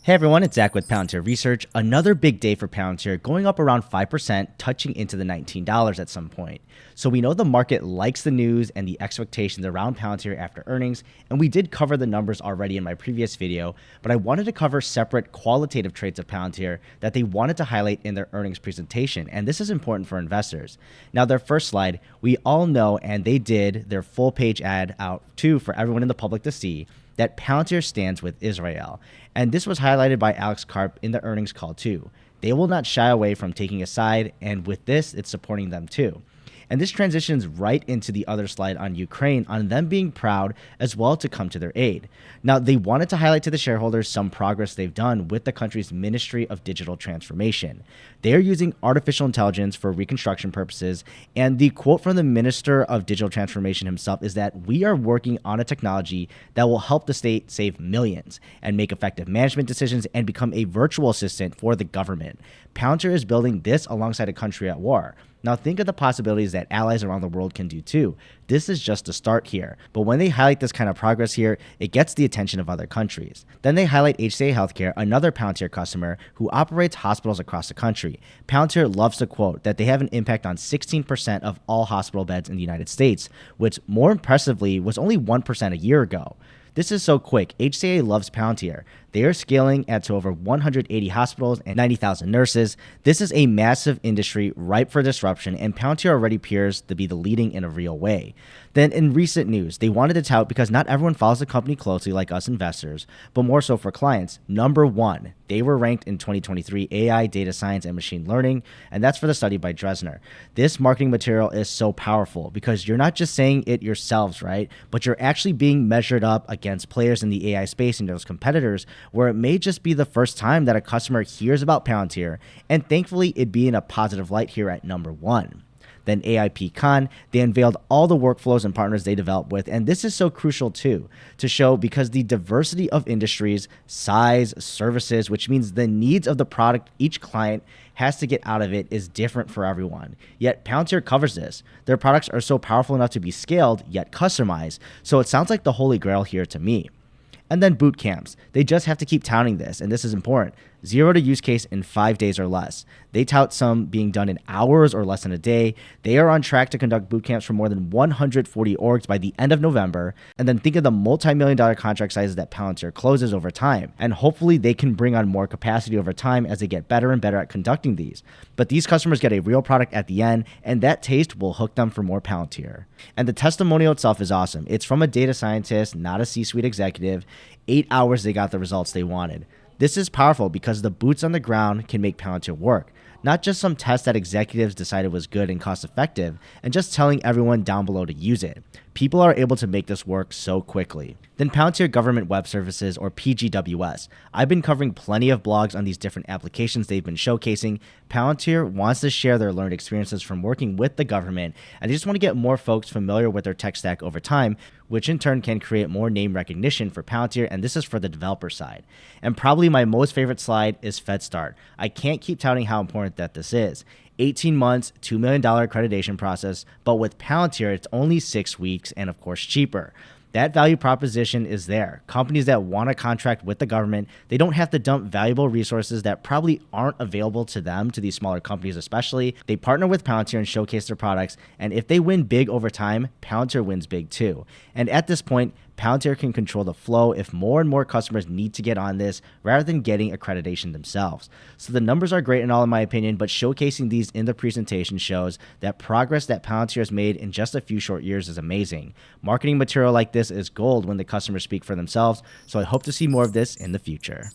Hey everyone, it's Zach with Palantir Research. Another big day for Palantir, going up around 5%, touching into the $19 at some point. So we know the market likes the news and the expectations around Palantir after earnings, and we did cover the numbers already in my previous video, but I wanted to cover separate qualitative traits of Palantir that they wanted to highlight in their earnings presentation, and this is important for investors. Now, their first slide, we all know, and they did their full page ad out too for everyone in the public to see, that Palantir stands with Israel. And this was highlighted by Alex Karp in the earnings call too. They will not shy away from taking a side, and with this, it's supporting them too. And this transitions right into the other slide on Ukraine, on them being proud as well to come to their aid. Now, they wanted to highlight to the shareholders some progress they've done with the country's Ministry of Digital Transformation. They are using artificial intelligence for reconstruction purposes, and the quote from the Minister of Digital Transformation himself is that we are working on a technology that will help the state save millions and make effective management decisions and become a virtual assistant for the government. Palantir is building this alongside a country at war. Now think of the possibilities that allies around the world can do too. This is just a start here. But when they highlight this kind of progress here, it gets the attention of other countries. Then they highlight HCA Healthcare, another Palantir customer who operates hospitals across the country. Palantir loves to quote that they have an impact on 16% of all hospital beds in the United States, which more impressively was only 1% a year ago. This is so quick. HCA loves Palantir. They are scaling to over 180 hospitals and 90,000 nurses. This is a massive industry ripe for disruption, and Palantir already appears to be the leading in a real way. Then in recent news, they wanted to tout, because not everyone follows the company closely like us investors, but more so for clients. Number one, they were ranked in 2023 AI, data science, and machine learning, and that's for the study by Dresner. This marketing material is so powerful because you're not just saying it yourselves, right? But you're actually being measured up against players in the AI space and those competitors, where it may just be the first time that a customer hears about Palantir, and thankfully it'd be in a positive light here at number one. Then AIP Con, they unveiled all the workflows and partners they developed with, and this is so crucial too, to show because the diversity of industries, size, services, which means the needs of the product each client has to get out of it is different for everyone. Yet Palantir covers this. Their products are so powerful enough to be scaled, yet customized, so it sounds like the holy grail here to me. And then boot camps. They just have to keep touting this, and this is important. 0 to use case in 5 days or less. They tout some being done in hours or less than a day. They are on track to conduct boot camps for more than 140 orgs by the end of November. And then think of the multi-million-dollar contract sizes that Palantir closes over time. And hopefully they can bring on more capacity over time as they get better and better at conducting these. But these customers get a real product at the end, and that taste will hook them for more Palantir. And the testimonial itself is awesome. It's from a data scientist, not a C-suite executive. 8 hours they got the results they wanted. This is powerful because the boots on the ground can make Palantir work, not just some test that executives decided was good and cost effective, and just telling everyone down below to use it. People are able to make this work so quickly. Then Palantir Government Web Services, or PGWS. I've been covering plenty of blogs on these different applications they've been showcasing. Palantir wants to share their learned experiences from working with the government, and they just want to get more folks familiar with their tech stack over time, which in turn can create more name recognition for Palantir, and this is for the developer side. And probably my most favorite slide is FedStart. I can't keep touting how important that this is. 18 months, $2 million accreditation process, but with Palantir, it's only 6 weeks and of course cheaper. That value proposition is there. Companies that want to contract with the government, they don't have to dump valuable resources that probably aren't available to them, to these smaller companies especially. They partner with Palantir and showcase their products, and if they win big over time, Palantir wins big too. And at this point, Palantir can control the flow if more and more customers need to get on this rather than getting accreditation themselves. So the numbers are great in all in my opinion, but showcasing these in the presentation shows that progress that Palantir has made in just a few short years is amazing. Marketing material like this is gold when the customers speak for themselves, so I hope to see more of this in the future.